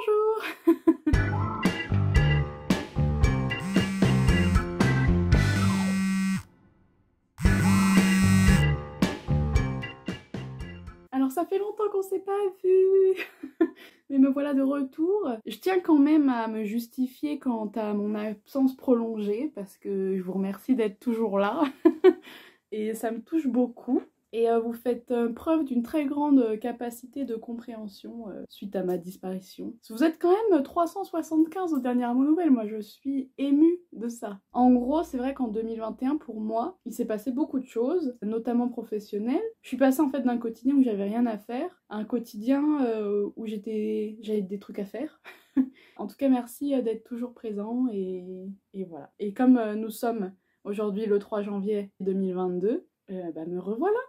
Bonjour. Alors ça fait longtemps qu'on s'est pas vu, mais me voilà de retour. Je tiens quand même à me justifier quant à mon absence prolongée, parce que je vous remercie d'être toujours là, et ça me touche beaucoup. Et vous faites preuve d'une très grande capacité de compréhension suite à ma disparition. Vous êtes quand même 375 aux dernières nouvelles, moi je suis émue de ça. En gros, c'est vrai qu'en 2021, pour moi, il s'est passé beaucoup de choses, notamment professionnelles. Je suis passée en fait d'un quotidien où j'avais rien à faire à un quotidien où j'avais des trucs à faire. En tout cas, merci d'être toujours présent et voilà. Et comme nous sommes aujourd'hui le 3 janvier 2022, me revoilà.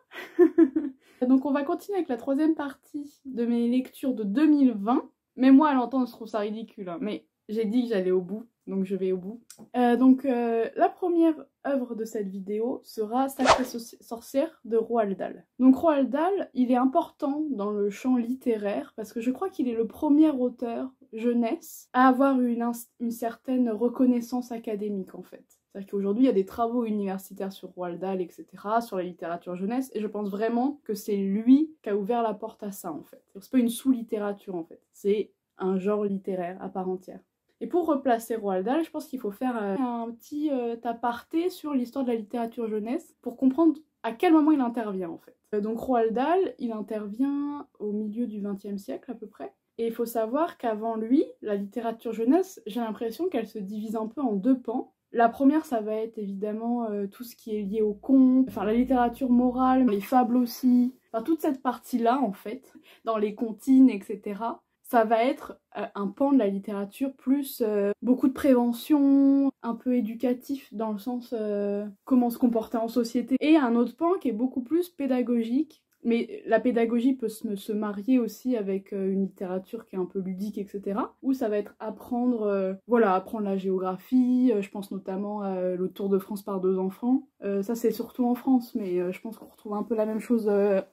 Donc on va continuer avec la troisième partie de mes lectures de 2020. Mais moi à l'entendre je trouve ça ridicule, hein. Mais j'ai dit que j'allais au bout, donc je vais au bout. La première œuvre de cette vidéo sera Sacrée sorcière de Roald Dahl. Donc Roald Dahl, il est important dans le champ littéraire parce que je crois qu'il est le premier auteur jeunesse à avoir une certaine reconnaissance académique en fait. C'est-à-dire qu'aujourd'hui, il y a des travaux universitaires sur Roald Dahl, etc., sur la littérature jeunesse, et je pense vraiment que c'est lui qui a ouvert la porte à ça, en fait. C'est pas une sous-littérature, en fait. C'est un genre littéraire à part entière. Et pour replacer Roald Dahl, je pense qu'il faut faire un petit aparté sur l'histoire de la littérature jeunesse pour comprendre à quel moment il intervient, en fait. Donc Roald Dahl, il intervient au milieu du XXe siècle, à peu près. Et il faut savoir qu'avant lui, la littérature jeunesse, j'ai l'impression qu'elle se divise un peu en deux pans. La première, ça va être évidemment tout ce qui est lié au conte, enfin la littérature morale, les fables aussi, enfin toute cette partie-là en fait, dans les comptines, etc. Ça va être un pan de la littérature plus beaucoup de prévention, un peu éducatif dans le sens comment se comporter en société. Et un autre pan qui est beaucoup plus pédagogique. Mais la pédagogie peut se marier aussi avec une littérature qui est un peu ludique, etc. Où ça va être apprendre, apprendre la géographie. Je pense notamment à le Tour de France par deux enfants. Ça c'est surtout en France, mais je pense qu'on retrouve un peu la même chose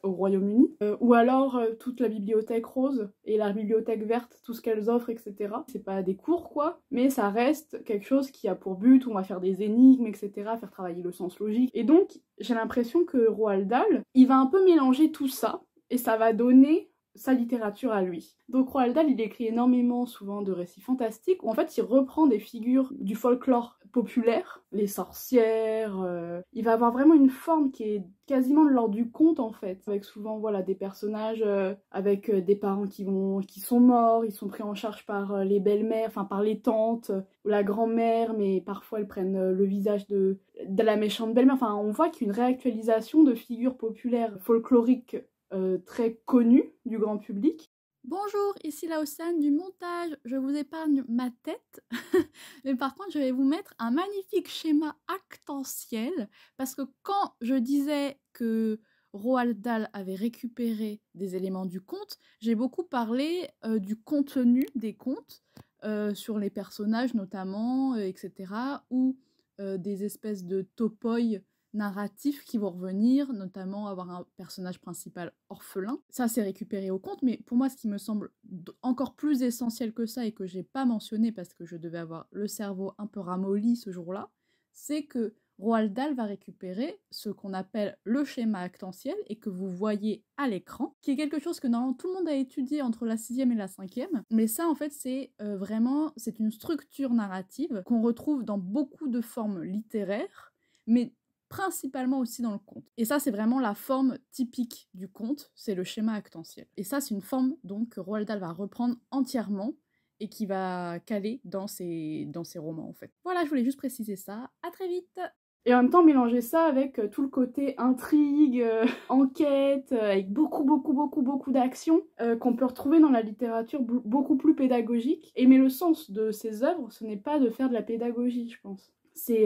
au Royaume-Uni. Ou alors toute la bibliothèque rose et la bibliothèque verte, tout ce qu'elles offrent, etc. C'est pas des cours quoi, mais ça reste quelque chose qui a pour but où on va faire des énigmes, etc. Faire travailler le sens logique. Et donc j'ai l'impression que Roald Dahl, il va un peu mélanger tout ça, et ça va donner sa littérature à lui. Donc Roald Dahl, il écrit énormément souvent de récits fantastiques, où en fait il reprend des figures du folklore populaire, les sorcières, il va avoir vraiment une forme qui est quasiment de l'ordre du conte en fait, avec souvent voilà des personnages avec des parents qui sont morts, ils sont pris en charge par les belles-mères, enfin par les tantes, ou la grand-mère, mais parfois elles prennent le visage de la méchante belle-mère, enfin on voit qu'il y a une réactualisation de figures populaires folkloriques très connues du grand public. Bonjour, ici Laosane du montage, je vous épargne ma tête, mais par contre je vais vous mettre un magnifique schéma actantiel, parce que quand je disais que Roald Dahl avait récupéré des éléments du conte, j'ai beaucoup parlé du contenu des contes, sur les personnages notamment, etc., ou des espèces de topoi narratifs qui vont revenir, notamment avoir un personnage principal orphelin. Ça, c'est récupéré au conte, mais pour moi, ce qui me semble encore plus essentiel que ça et que j'ai pas mentionné parce que je devais avoir le cerveau un peu ramolli ce jour-là, c'est que Roald Dahl va récupérer ce qu'on appelle le schéma actantiel et que vous voyez à l'écran, qui est quelque chose que normalement tout le monde a étudié entre la 6e et la 5e, mais ça en fait c'est vraiment, c'est une structure narrative qu'on retrouve dans beaucoup de formes littéraires, mais principalement aussi dans le conte. Et ça, c'est vraiment la forme typique du conte, c'est le schéma actantiel. Et ça, c'est une forme donc que Roald Dahl va reprendre entièrement et qui va caler dans ses romans en fait. Voilà, je voulais juste préciser ça. À très vite. Et en même temps mélanger ça avec tout le côté intrigue, enquête, avec beaucoup d'action qu'on peut retrouver dans la littérature beaucoup plus pédagogique. Mais le sens de ces œuvres, ce n'est pas de faire de la pédagogie, je pense. Et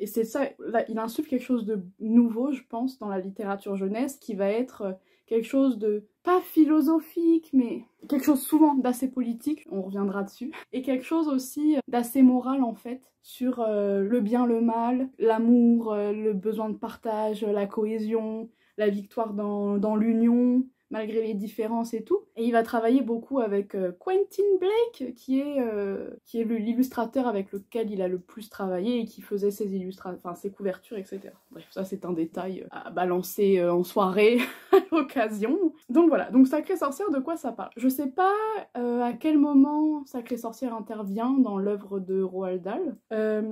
c'est ça, là, il insuffle quelque chose de nouveau, je pense, dans la littérature jeunesse, qui va être quelque chose de, pas philosophique, mais quelque chose souvent d'assez politique, on reviendra dessus, et quelque chose aussi d'assez moral, en fait, sur le bien, le mal, l'amour, le besoin de partage, la cohésion, la victoire dans l'union, malgré les différences et tout. Et il va travailler beaucoup avec Quentin Blake, qui est l'illustrateur avec lequel il a le plus travaillé et qui faisait ses couvertures, etc. Bref, ça c'est un détail à balancer en soirée à l'occasion. Donc voilà, donc Sacrée Sorcière, de quoi ça parle? Je sais pas à quel moment Sacrée Sorcière intervient dans l'œuvre de Roald Dahl.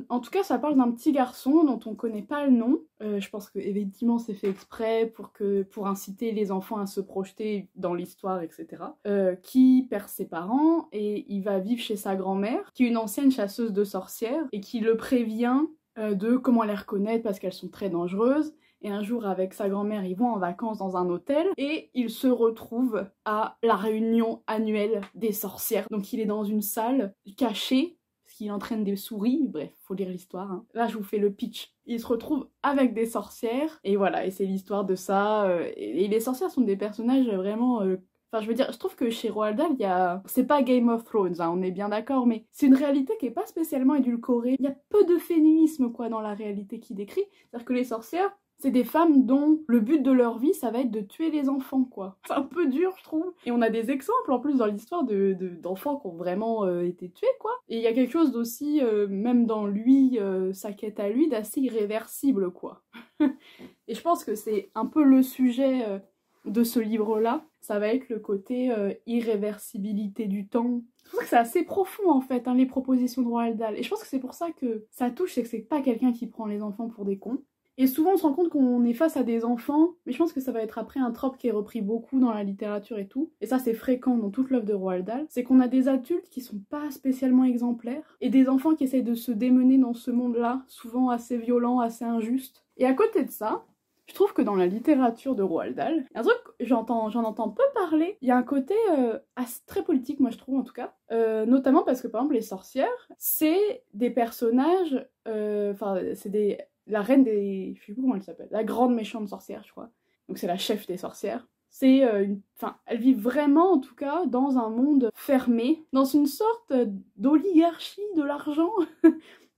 En tout cas, ça parle d'un petit garçon dont on connaît pas le nom. Je pense que effectivement c'est fait exprès pour inciter les enfants à se projeter dans l'histoire, etc. Qui perd ses parents et il va vivre chez sa grand-mère, qui est une ancienne chasseuse de sorcières et qui le prévient de comment les reconnaître parce qu'elles sont très dangereuses. Et un jour, avec sa grand-mère, ils vont en vacances dans un hôtel et ils se retrouvent à la réunion annuelle des sorcières. Donc il est dans une salle cachée parce qu'il entraîne des souris. Bref, faut lire l'histoire. Hein. Là, je vous fais le pitch. Il se retrouve avec des sorcières et voilà, et c'est l'histoire de ça. Et les sorcières sont des personnages vraiment... Enfin, je veux dire, je trouve que chez Roald Dahl, c'est pas Game of Thrones, hein, on est bien d'accord, mais c'est une réalité qui est pas spécialement édulcorée. Il y a peu de féminisme, quoi, dans la réalité qu'il décrit. C'est-à-dire que les sorcières, c'est des femmes dont le but de leur vie, ça va être de tuer les enfants, quoi. C'est un peu dur, je trouve. Et on a des exemples, en plus, dans l'histoire d'enfants qui ont vraiment été tués, quoi. Et il y a quelque chose d'aussi, même dans lui, sa quête à lui, d'assez irréversible, quoi. Et je pense que c'est un peu le sujet de ce livre-là. Ça va être le côté irréversibilité du temps. Je trouve que c'est assez profond, en fait, hein, les propositions de Roald Dahl. Et je pense que c'est pour ça que ça touche, c'est que c'est pas quelqu'un qui prend les enfants pour des cons. Et souvent on se rend compte qu'on est face à des enfants, mais je pense que ça va être après un trope qui est repris beaucoup dans la littérature et tout, et ça c'est fréquent dans toute l'œuvre de Roald Dahl, c'est qu'on a des adultes qui sont pas spécialement exemplaires, et des enfants qui essayent de se démener dans ce monde-là, souvent assez violent, assez injuste. Et à côté de ça, je trouve que dans la littérature de Roald Dahl, un truc, j'en entends peu parler, il y a un côté très politique, moi je trouve en tout cas, notamment parce que par exemple les sorcières, c'est des personnages, la reine des... je sais plus comment elle s'appelle, la grande méchante sorcière, je crois. Donc c'est la chef des sorcières. C'est elles vivent vraiment, en tout cas, dans un monde fermé, dans une sorte d'oligarchie de l'argent.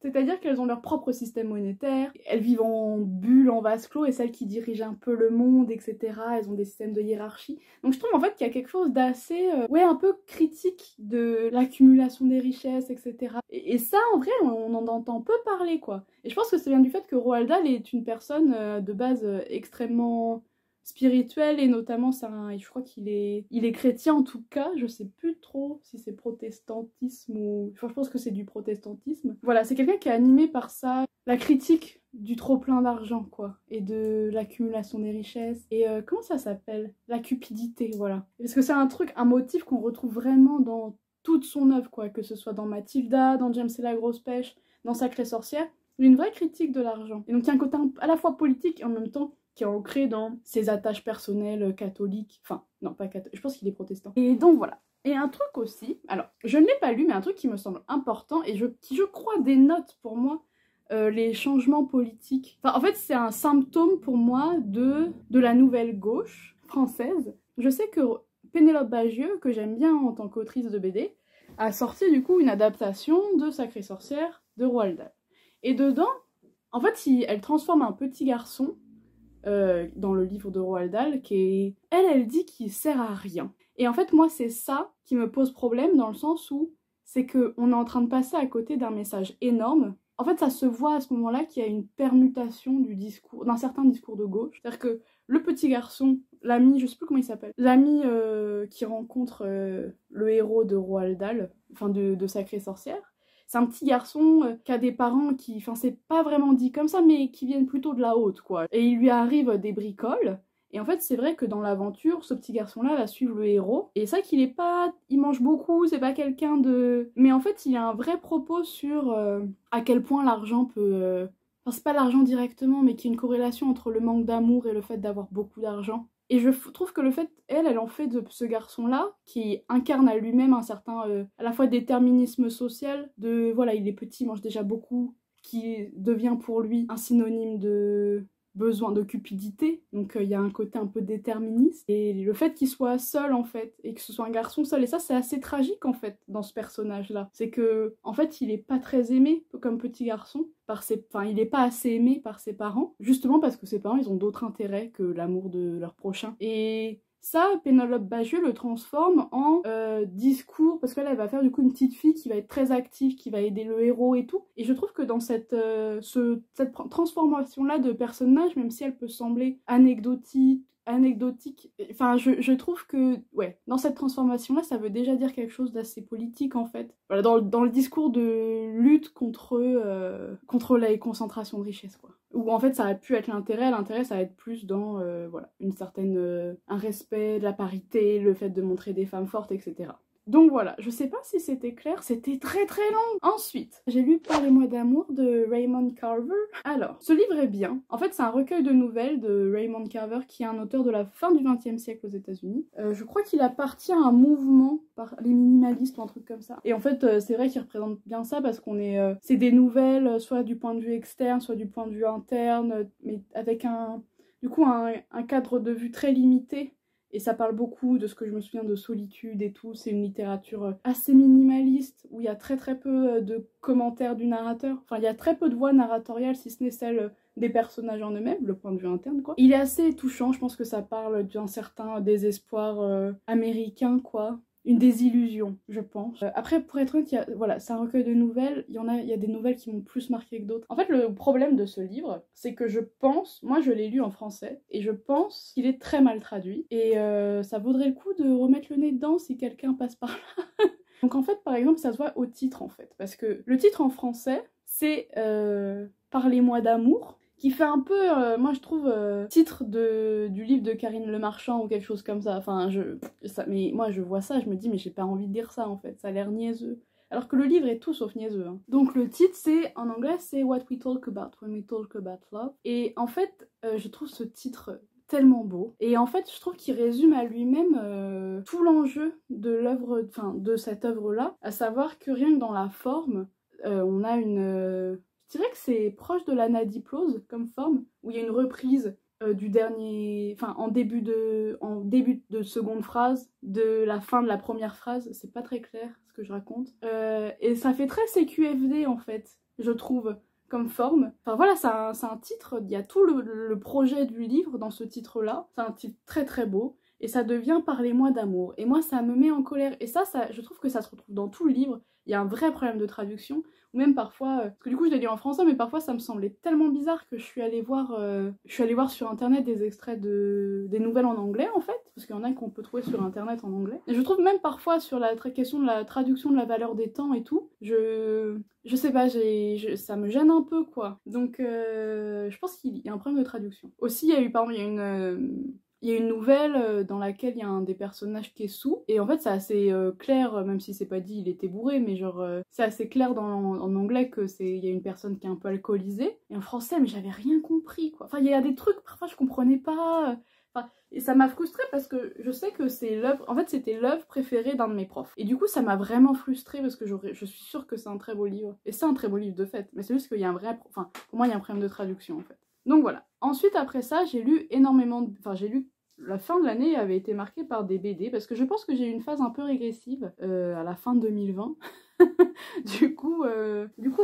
C'est-à-dire qu'elles ont leur propre système monétaire, elles vivent en bulle, en vase clos, et celles qui dirigent un peu le monde, etc., elles ont des systèmes de hiérarchie. Donc je trouve en fait qu'il y a quelque chose d'assez, un peu critique de l'accumulation des richesses, etc. Et ça, en vrai, on en entend peu parler, quoi. Et je pense que ça vient du fait que Roald Dahl est une personne de base extrêmement spirituel, et notamment je crois qu'il est chrétien en tout cas, je sais plus trop si c'est protestantisme ou... Enfin, je pense que c'est du protestantisme. Voilà, c'est quelqu'un qui est animé par ça, la critique du trop plein d'argent, quoi, et de l'accumulation des richesses, et comment ça s'appelle? La cupidité, voilà. Parce que c'est un motif qu'on retrouve vraiment dans toute son œuvre, quoi, que ce soit dans Mathilda, dans James et la grosse pêche, dans Sacrée Sorcière, une vraie critique de l'argent. Et donc il y a un côté à la fois politique et en même temps qui est ancré dans ses attaches personnelles catholiques. Enfin, non, pas catholique, je pense qu'il est protestant. Et donc voilà. Et un truc aussi, alors, je ne l'ai pas lu, mais un truc qui me semble important, et qui je crois dénote pour moi les changements politiques. Enfin, en fait, c'est un symptôme pour moi de la nouvelle gauche française. Je sais que Pénélope Bagieux, que j'aime bien en tant qu'autrice de BD, a sorti du coup une adaptation de Sacrée Sorcière de Roald Dahl. Et dedans, en fait, elle transforme un petit garçon dans le livre de Roald Dahl, qui est... Elle dit qu'il sert à rien. Et en fait, moi, c'est ça qui me pose problème, dans le sens où c'est qu'on est en train de passer à côté d'un message énorme. En fait, ça se voit à ce moment-là qu'il y a une permutation du discours, d'un certain discours de gauche. C'est-à-dire que le petit garçon, l'ami, je sais plus comment il s'appelle, l'ami qui rencontre le héros de Roald Dahl, enfin de Sacrée Sorcière, c'est un petit garçon qui a des parents qui, enfin c'est pas vraiment dit comme ça, mais qui viennent plutôt de la haute, quoi. Et il lui arrive des bricoles, et en fait c'est vrai que dans l'aventure, ce petit garçon-là va suivre le héros, et c'est vrai qu'il est pas... il mange beaucoup, c'est pas quelqu'un de... Mais en fait il y a un vrai propos sur à quel point l'argent peut... Enfin c'est pas l'argent directement, mais qu'il y a une corrélation entre le manque d'amour et le fait d'avoir beaucoup d'argent. Et je trouve que le fait, elle en fait de ce garçon-là, qui incarne à lui-même un certain, à la fois déterminisme social, de, voilà, il est petit, il mange déjà beaucoup, qui devient pour lui un synonyme de besoin de cupidité, donc il y a un côté un peu déterministe, et le fait qu'il soit seul en fait, et que ce soit un garçon seul, et ça c'est assez tragique en fait dans ce personnage-là, c'est que en fait il est pas très aimé comme petit garçon, enfin il est pas assez aimé par ses parents, justement parce que ses parents ils ont d'autres intérêts que l'amour de leur prochain, et Ça, Pénélope Bagieux le transforme en discours, parce qu'elle elle va faire du coup une petite fille qui va être très active, qui va aider le héros et tout. Et je trouve que dans cette transformation-là de personnage, même si elle peut sembler anecdotique, enfin je trouve que ouais, dans cette transformation là ça veut déjà dire quelque chose d'assez politique en fait, voilà, dans le discours de lutte contre la concentration de richesse quoi, où en fait ça aurait pu être l'intérêt ça va être plus dans voilà, une certaine un respect de la parité, le fait de montrer des femmes fortes, etc. Donc voilà, je sais pas si c'était clair, c'était très très long. Ensuite, j'ai lu Parlez-moi d'amour de Raymond Carver. Alors, ce livre est bien. En fait, c'est un recueil de nouvelles de Raymond Carver, qui est un auteur de la fin du XXe siècle aux États-Unis. Je crois qu'il appartient à un mouvement par les minimalistes ou un truc comme ça. Et en fait, c'est vrai qu'il représente bien ça parce qu'on est... c'est des nouvelles, soit du point de vue externe, soit du point de vue interne, mais avec du coup un cadre de vue très limité. Et ça parle beaucoup de ce que je me souviens de solitude et tout. C'est une littérature assez minimaliste, où il y a très très peu de commentaires du narrateur. Enfin, il y a très peu de voix narratoriales, si ce n'est celle des personnages en eux-mêmes, le point de vue interne, quoi. Il est assez touchant, je pense que ça parle d'un certain désespoir américain, quoi. Une désillusion, je pense. Après, pour être honnête, voilà, c'est un recueil de nouvelles. Il y a des nouvelles qui m'ont plus marqué que d'autres. En fait, le problème de ce livre, c'est que je pense, moi je l'ai lu en français, et je pense qu'il est très mal traduit. Et ça vaudrait le coup de remettre le nez dedans si quelqu'un passe par là. Donc en fait, par exemple, ça se voit au titre, en fait. Parce que le titre en français, c'est Parlez-moi d'amour, qui fait un peu, moi je trouve, titre du livre de Karine Le Marchand ou quelque chose comme ça. Enfin, mais moi je vois ça, je me dis, mais j'ai pas envie de lire ça en fait, ça a l'air niaiseux. Alors que le livre est tout sauf niaiseux. Hein. Donc le titre, en anglais, c'est What We Talk About When We Talk About Love. Et en fait, je trouve ce titre tellement beau. Et en fait, je trouve qu'il résume à lui-même tout l'enjeu de l'œuvre, enfin de cette œuvre-là, à savoir que rien que dans la forme, on a une... je dirais que c'est proche de l'anadiplose comme forme, où il y a une reprise du dernier, enfin en début de seconde phrase, de la fin de la première phrase, c'est pas très clair ce que je raconte. Et ça fait très CQFD en fait, je trouve, comme forme. Enfin voilà, c'est un titre, il y a tout le projet du livre dans ce titre-là, c'est un titre très très beau. Et ça devient Parlez-moi d'amour. Et moi, ça me met en colère. Et ça, je trouve que ça se retrouve dans tout le livre. Il y a un vrai problème de traduction. Ou même parfois, parce que du coup je l'ai lu en français, mais parfois ça me semblait tellement bizarre que je suis allée voir sur internet des extraits des nouvelles en anglais en fait, parce qu'il y en a qu'on peut trouver sur internet en anglais. Et je trouve même parfois sur la question de la traduction de la valeur des temps et tout, je sais pas, ça me gêne un peu quoi. Donc je pense qu'il y a un problème de traduction. Aussi il y a eu, par exemple, il y a une nouvelle dans laquelle il y a un des personnages qui est sous, et en fait c'est assez clair, même si c'est pas dit il était bourré, mais genre c'est assez clair en anglais que il y a une personne qui est un peu alcoolisée, et en français mais j'avais rien compris quoi. Enfin il y a des trucs parfois je comprenais pas, enfin, et ça m'a frustrée parce que je sais que c'est l'œuvre, en fait c'était l'œuvre préférée d'un de mes profs, et du coup ça m'a vraiment frustrée parce que je suis sûre que c'est un très beau livre, et c'est un très beau livre de fait, mais c'est juste qu'il y a un vrai, enfin pour moi il y a un problème de traduction en fait. Donc voilà. Ensuite, après ça, j'ai lu énormément enfin j'ai lu... La fin de l'année avait été marquée par des BD, parce que je pense que j'ai eu une phase un peu régressive à la fin de 2020. du coup,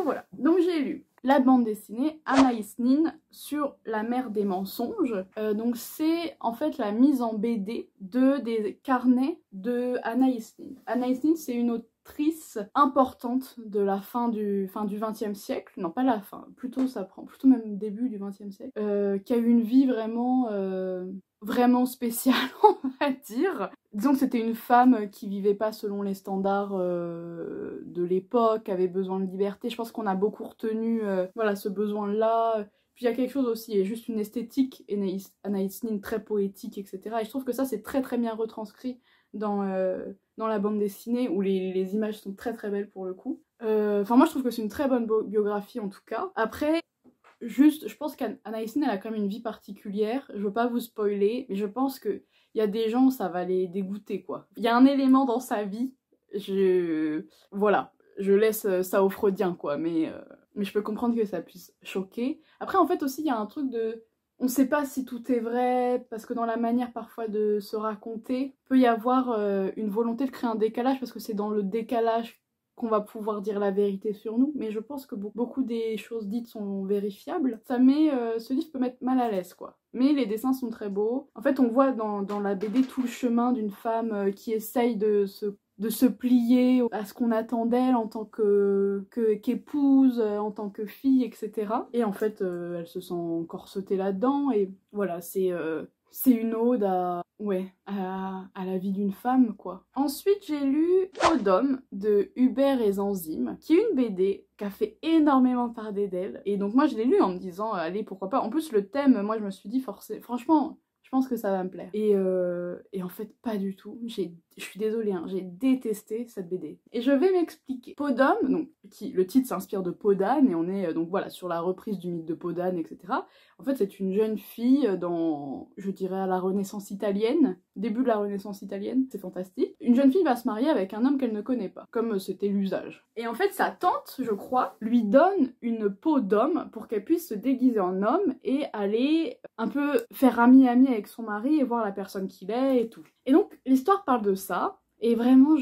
voilà. Donc j'ai lu la bande dessinée Anaïs Nin sur la mer des mensonges. Donc c'est en fait la mise en BD des carnets de Anaïs Nin. Anaïs Nin, c'est une autrice importante de la fin du XXe siècle, non pas la fin, plutôt ça prend, plutôt même début du XXe siècle, qui a eu une vie vraiment spéciale, on va dire. Disons que c'était une femme qui vivait pas selon les standards de l'époque, avait besoin de liberté. Je pense qu'on a beaucoup retenu voilà, ce besoin-là. Puis il y a quelque chose aussi, il y a juste une esthétique Anaïs Nin très poétique, etc. Et je trouve que ça c'est très très bien retranscrit dans la bande dessinée, où les images sont très très belles pour le coup. Enfin moi je trouve que c'est une très bonne biographie en tout cas. Après, juste, je pense qu'Anaïs Nin elle a quand même une vie particulière, je veux pas vous spoiler, mais je pense que il y a des gens, ça va les dégoûter quoi. Il y a un élément dans sa vie, voilà, je laisse ça aux freudiens quoi, mais je peux comprendre que ça puisse choquer. Après en fait aussi il y a un truc de... On sait pas si tout est vrai, parce que dans la manière parfois de se raconter, peut y avoir une volonté de créer un décalage, parce que c'est dans le décalage qu'on va pouvoir dire la vérité sur nous, mais je pense que beaucoup des choses dites sont vérifiables. Ça met, ce livre peut mettre mal à l'aise, quoi. Mais les dessins sont très beaux. En fait, on voit dans la BD tout le chemin d'une femme qui essaye de se plier à ce qu'on attend d'elle en tant qu'épouse, en tant que fille, etc. Et en fait, elle se sent corsetée là-dedans, et voilà, c'est une ode à la vie d'une femme, quoi. Ensuite, j'ai lu Peau d'homme de Hubert et Zanzime, qui est une BD qui a fait énormément parler d'elle. Et donc moi, je l'ai lu en me disant, allez, pourquoi pas. En plus, le thème, moi, je me suis dit, franchement, je pense que ça va me plaire. Et en fait, pas du tout. Je suis désolée, hein, j'ai détesté cette BD. Et je vais m'expliquer. Peau d'homme, donc, le titre s'inspire de Peau d'âne, et on est donc voilà, sur la reprise du mythe de Peau d'âne, etc. En fait, c'est une jeune fille dans, je dirais, à la Renaissance italienne, début de la Renaissance italienne, c'est fantastique. Une jeune fille va se marier avec un homme qu'elle ne connaît pas, comme c'était l'usage. Et en fait, sa tante, je crois, lui donne une peau d'homme pour qu'elle puisse se déguiser en homme et aller un peu faire ami-ami avec son mari et voir la personne qu'il est et tout. Et donc, l'histoire parle de ça, et vraiment,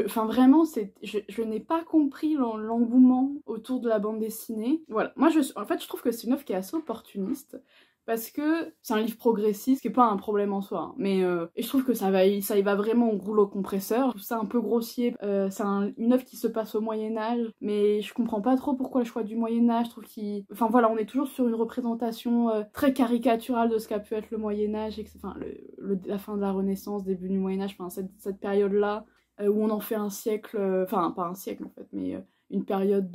enfin vraiment, je n'ai pas compris l'engouement autour de la bande dessinée. Voilà, moi en fait je trouve que c'est une œuvre qui est assez opportuniste, parce que c'est un livre progressiste, ce qui est pas un problème en soi, hein, mais et je trouve que ça y va vraiment au rouleau compresseur. Je trouve ça un peu grossier, c'est une œuvre qui se passe au Moyen-Âge, mais je comprends pas trop pourquoi le choix du Moyen-Âge. Je trouve enfin voilà, on est toujours sur une représentation très caricaturale de ce qu'a pu être le Moyen-Âge, enfin la fin de la Renaissance, début du Moyen-Âge, enfin cette période-là, où on en fait un siècle, enfin pas un siècle en fait, mais une période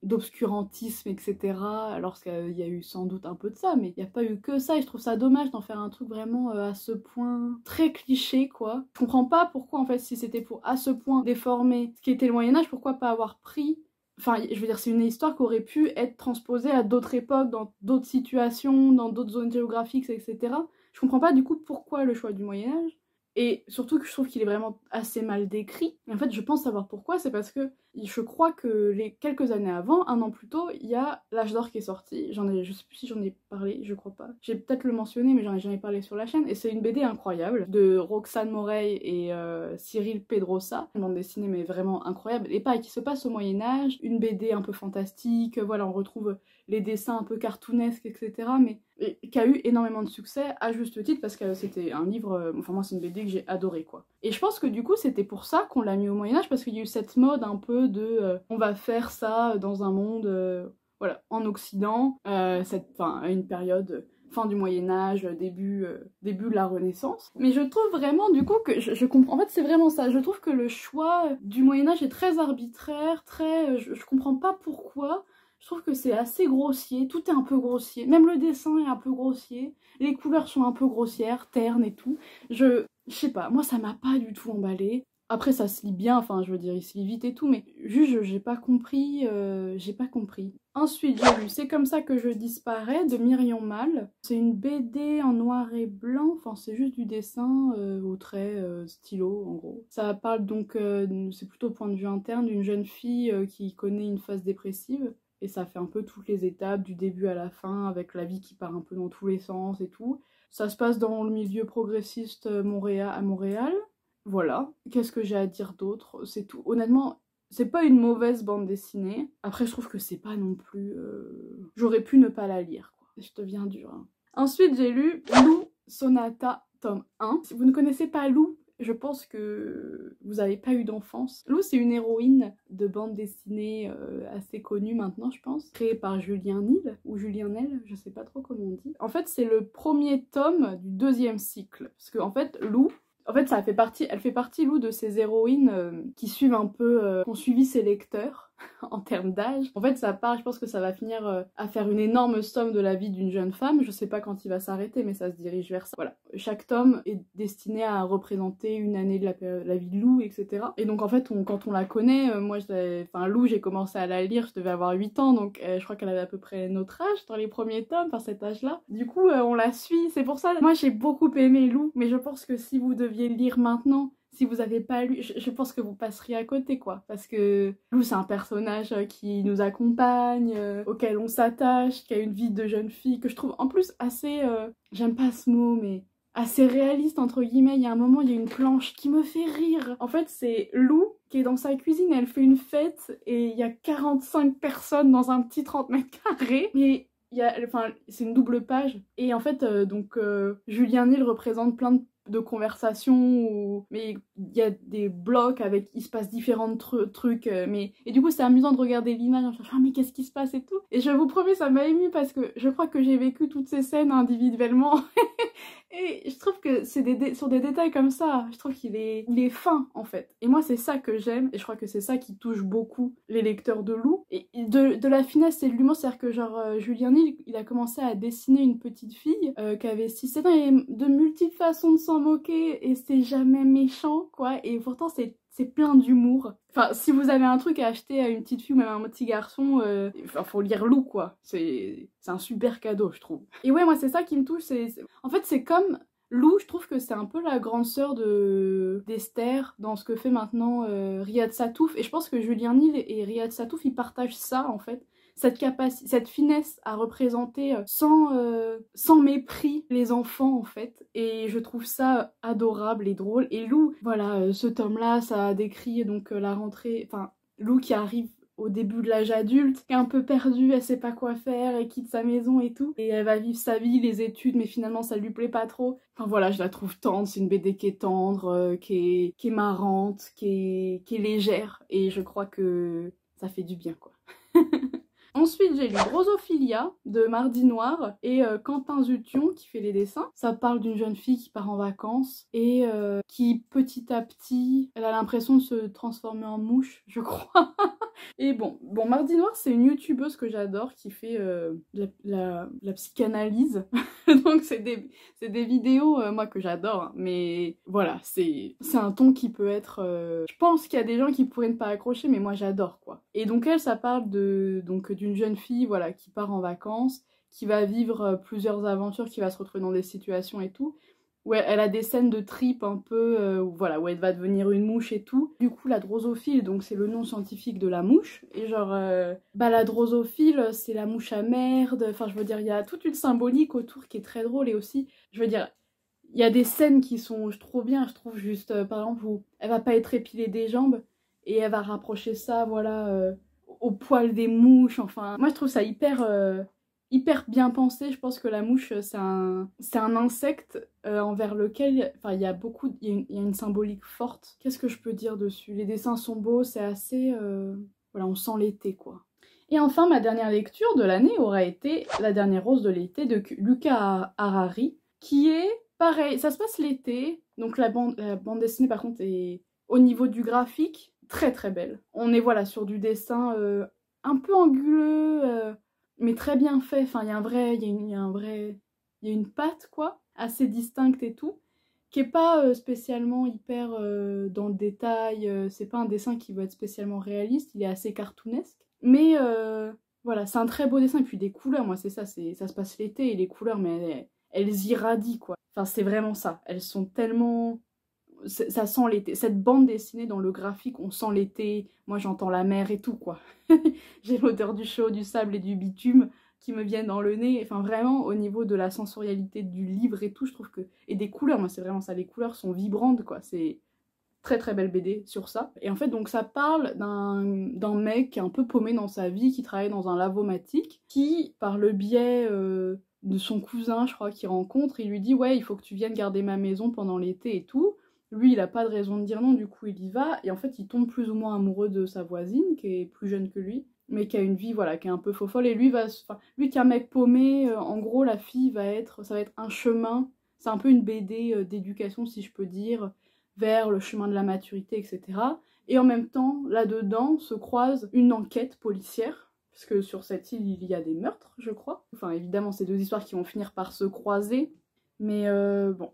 d'obscurantisme, etc. Alors qu'il y a eu sans doute un peu de ça, mais il n'y a pas eu que ça, et je trouve ça dommage d'en faire un truc vraiment à ce point très cliché, quoi. Je comprends pas pourquoi, en fait, si c'était pour à ce point déformer ce qui était le Moyen-Âge, pourquoi pas avoir pris... Enfin, je veux dire, c'est une histoire qui aurait pu être transposée à d'autres époques, dans d'autres situations, dans d'autres zones géographiques, etc. Je comprends pas du coup pourquoi le choix du Moyen-Âge. Et surtout que je trouve qu'il est vraiment assez mal décrit. Et en fait, je pense savoir pourquoi, c'est parce que je crois que les quelques années avant, un an plus tôt, il y a L'Âge d'Or qui est sorti. Je sais plus si j'en ai parlé, je crois pas. J'ai peut-être le mentionné, mais j'en ai jamais parlé sur la chaîne. Et c'est une BD incroyable de Roxane Morey et Cyril Pedrosa. Une bande dessinée, mais vraiment incroyable. Et pareil, qui se passe au Moyen-Âge. Une BD un peu fantastique. Voilà, on retrouve les dessins un peu cartoonesques, etc. Mais qui a eu énormément de succès, à juste titre, parce que c'était un livre, enfin moi c'est une BD que j'ai adoré, quoi. Et je pense que du coup c'était pour ça qu'on l'a mis au Moyen-Âge, parce qu'il y a eu cette mode un peu de on va faire ça dans un monde, voilà, en Occident, à une période... fin du Moyen-Âge, début de la Renaissance. Mais je trouve vraiment du coup que je comprends, en fait c'est vraiment ça, je trouve que le choix du Moyen-Âge est très arbitraire, je comprends pas pourquoi. Je trouve que c'est assez grossier, tout est un peu grossier, même le dessin est un peu grossier, les couleurs sont un peu grossières, ternes et tout. Je sais pas, moi ça m'a pas du tout emballé. Après ça se lit bien, enfin je veux dire il se lit vite et tout, mais juste j'ai pas compris, Ensuite j'ai lu C'est comme ça que je disparais de Myriam Mal. C'est une BD en noir et blanc, enfin c'est juste du dessin au trait, stylo en gros. Ça parle donc, c'est plutôt au point de vue interne, d'une jeune fille qui connaît une phase dépressive. Et ça fait un peu toutes les étapes, du début à la fin, avec la vie qui part un peu dans tous les sens et tout. Ça se passe dans le milieu progressiste à Montréal. Voilà. Qu'est-ce que j'ai à dire d'autre? C'est tout. Honnêtement, c'est pas une mauvaise bande dessinée. Après, je trouve que c'est pas non plus... J'aurais pu ne pas la lire, quoi. Je deviens dur, hein. Ensuite, j'ai lu Lou Sonata, tome 1. Si vous ne connaissez pas Lou, je pense que vous n'avez pas eu d'enfance. Lou, c'est une héroïne de bande dessinée assez connue maintenant, je pense, créée par Julien Nil, ou Julien Nel, je sais pas trop comment on dit. En fait, c'est le premier tome du deuxième cycle. Parce que, en fait, Lou, elle fait partie, Lou, de ces héroïnes qui suivent un peu, qui ont suivi ses lecteurs en termes d'âge. En fait, ça part, je pense que ça va finir à faire une énorme somme de la vie d'une jeune femme. Je sais pas quand il va s'arrêter, mais ça se dirige vers ça. Voilà. Chaque tome est destiné à représenter une année de la vie de Lou, etc. Et donc, en fait, quand on la connaît, moi, Lou, j'ai commencé à la lire, je devais avoir 8 ans, donc je crois qu'elle avait à peu près notre âge dans les premiers tomes, enfin cet âge-là. Du coup, on la suit, c'est pour ça. Moi, j'ai beaucoup aimé Lou, mais je pense que si vous deviez le lire maintenant, si vous avez pas lu, je pense que vous passeriez à côté, quoi. Parce que Lou, c'est un personnage qui nous accompagne, auquel on s'attache, qui a une vie de jeune fille, que je trouve en plus assez... j'aime pas ce mot, mais assez réaliste, entre guillemets. Il y a un moment, il y a une planche qui me fait rire. En fait, c'est Lou qui est dans sa cuisine, elle fait une fête et il y a 45 personnes dans un petit 30 mètres carrés. Et enfin, c'est une double page. Et en fait, Julien Nil représente plein de conversations, mais il y a des blocs avec, il se passe différents trucs, et du coup c'est amusant de regarder l'image en cherchant, mais qu'est-ce qui se passe et tout. Et je vous promets, ça m'a émue parce que je crois que j'ai vécu toutes ces scènes individuellement. Et je trouve que c'est sur des détails comme ça, je trouve qu'il est fin en fait. Et moi c'est ça que j'aime, et je crois que c'est ça qui touche beaucoup les lecteurs de Lou. Et de la finesse et de l'humour, c'est-à-dire que genre Julien Nil, il a commencé à dessiner une petite fille qui avait 6-7 ans, et de multiples façons de s'en moquer, et c'est jamais méchant quoi, et pourtant c'est plein d'humour. Enfin, si vous avez un truc à acheter à une petite fille ou même à un petit garçon, faut lire Lou, quoi. C'est un super cadeau, je trouve. Et ouais, moi, c'est ça qui me touche. En fait, c'est comme Lou, je trouve que c'est un peu la grande sœur d'Esther dans ce que fait maintenant Riyad Satouf. Et je pense que Julien Nil et Riyad Satouf, ils partagent ça, en fait. Cette finesse à représenter sans mépris les enfants en fait, et je trouve ça adorable et drôle. Et Lou, voilà, ce tome-là, ça décrit donc la rentrée, enfin Lou qui arrive au début de l'âge adulte, qui est un peu perdue, elle sait pas quoi faire, elle quitte sa maison et tout, et elle va vivre sa vie, les études, mais finalement ça lui plaît pas trop. Enfin voilà, je la trouve tendre, c'est une BD qui est tendre, qui est marrante, qui est légère, et je crois que ça fait du bien quoi. Ensuite, j'ai lu Drosophilia de Mardi Noir et Quentin Zution qui fait les dessins. Ça parle d'une jeune fille qui part en vacances et qui petit à petit, elle a l'impression de se transformer en mouche, je crois. Et bon, Mardi Noir, c'est une youtubeuse que j'adore qui fait la psychanalyse. Donc c'est des vidéos, moi, que j'adore. Hein. Mais voilà, c'est un ton qui peut être... Je pense qu'il y a des gens qui pourraient ne pas accrocher, mais moi j'adore, quoi. Et donc elle, ça parle d'une jeune fille, voilà, qui part en vacances, qui va vivre plusieurs aventures, qui va se retrouver dans des situations et tout. Ouais, elle a des scènes de trip un peu, voilà, où elle va devenir une mouche et tout. Du coup, la drosophile, donc c'est le nom scientifique de la mouche. Et genre, la drosophile, c'est la mouche à merde. Enfin, je veux dire, il y a toute une symbolique autour qui est très drôle. Et aussi, je veux dire, il y a des scènes qui sont trop bien, je trouve, juste, par exemple, où elle va pas être épilée des jambes. Et elle va rapprocher ça, voilà, au poil des mouches. Enfin, moi, je trouve ça hyper bien pensé. Je pense que la mouche, c'est un insecte envers lequel, enfin, il y a une symbolique forte. Qu'est-ce que je peux dire dessus? Les dessins sont beaux, c'est assez... voilà, on sent l'été, quoi. Et enfin, ma dernière lecture de l'année aura été La dernière rose de l'été de Luca Harari, qui est pareil, ça se passe l'été, donc la bande dessinée, par contre, est au niveau du graphique, très très belle. On est, voilà, sur du dessin un peu anguleux, mais très bien fait. Enfin, il y a une patte, quoi, assez distincte et tout, qui est pas spécialement hyper dans le détail. C'est pas un dessin qui va être spécialement réaliste, il est assez cartoonesque. Mais voilà, c'est un très beau dessin. Et puis des couleurs, moi c'est ça se passe l'été, et les couleurs, mais elles irradient, quoi. Enfin, c'est vraiment ça. Elles sont tellement... Ça sent l'été. Cette bande dessinée dans le graphique, on sent l'été. Moi, j'entends la mer et tout, quoi. J'ai l'odeur du chaud, du sable et du bitume qui me viennent dans le nez. Enfin, vraiment, au niveau de la sensorialité du livre et tout, je trouve que... Et des couleurs, moi, c'est vraiment ça. Les couleurs sont vibrantes, quoi. C'est très très belle BD sur ça. Et en fait, donc, ça parle d'un mec qui est un peu paumé dans sa vie, qui travaille dans un lavomatique, qui, par le biais... de son cousin, je crois, qu'il rencontre, il lui dit « Ouais, il faut que tu viennes garder ma maison pendant l'été et tout ». Lui, il a pas de raison de dire non, du coup il y va, et en fait il tombe plus ou moins amoureux de sa voisine, qui est plus jeune que lui, mais qui a une vie, voilà, qui est un peu faux-folle, et lui qui est un mec paumé, en gros la fille ça va être un chemin, c'est un peu une BD d'éducation, si je peux dire, vers le chemin de la maturité, etc. Et en même temps, là-dedans, se croise une enquête policière, parce que sur cette île, il y a des meurtres, je crois. Enfin, évidemment, c'est deux histoires qui vont finir par se croiser, mais bon.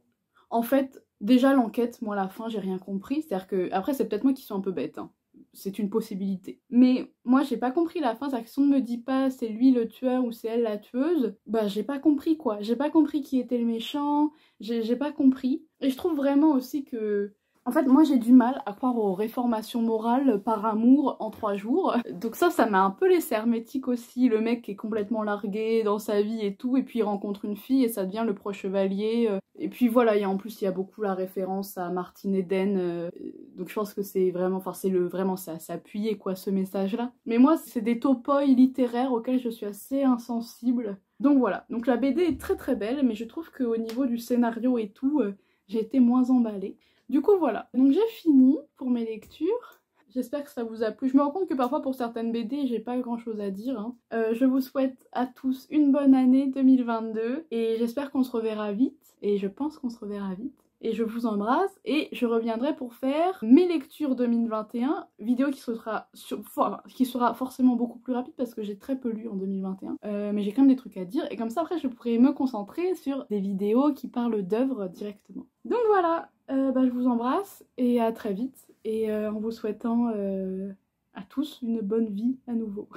En fait, déjà l'enquête, moi à la fin, j'ai rien compris. C'est-à-dire que, après, c'est peut-être moi qui suis un peu bête, hein. C'est une possibilité. Mais moi, j'ai pas compris la fin. C'est-à-dire que si on ne me dit pas c'est lui le tueur ou c'est elle la tueuse, bah j'ai pas compris, quoi. J'ai pas compris qui était le méchant, j'ai pas compris. Et je trouve vraiment aussi que... En fait, moi j'ai du mal à croire aux réformations morales par amour en 3 jours. Donc ça m'a un peu laissé hermétique aussi. Le mec est complètement largué dans sa vie et tout, et puis il rencontre une fille et ça devient le pro-chevalier. Et puis voilà, en plus il y a beaucoup la référence à Martin Eden. Donc je pense que c'est vraiment, enfin c'est appuyé quoi ce message-là. Mais moi c'est des topoi littéraires auxquels je suis assez insensible. Donc voilà, donc la BD est très très belle, mais je trouve qu'au niveau du scénario et tout, j'ai été moins emballée. Du coup voilà, donc j'ai fini pour mes lectures. J'espère que ça vous a plu. Je me rends compte que parfois pour certaines BD, j'ai pas grand chose à dire. Hein. Je vous souhaite à tous une bonne année 2022 et j'espère qu'on se reverra vite. Et je pense qu'on se reverra vite. Et je vous embrasse et je reviendrai pour faire mes lectures 2021, vidéo qui sera forcément beaucoup plus rapide parce que j'ai très peu lu en 2021, mais j'ai quand même des trucs à dire et comme ça après je pourrai me concentrer sur des vidéos qui parlent d'œuvres directement. Donc voilà, je vous embrasse et à très vite et en vous souhaitant à tous une bonne vie à nouveau.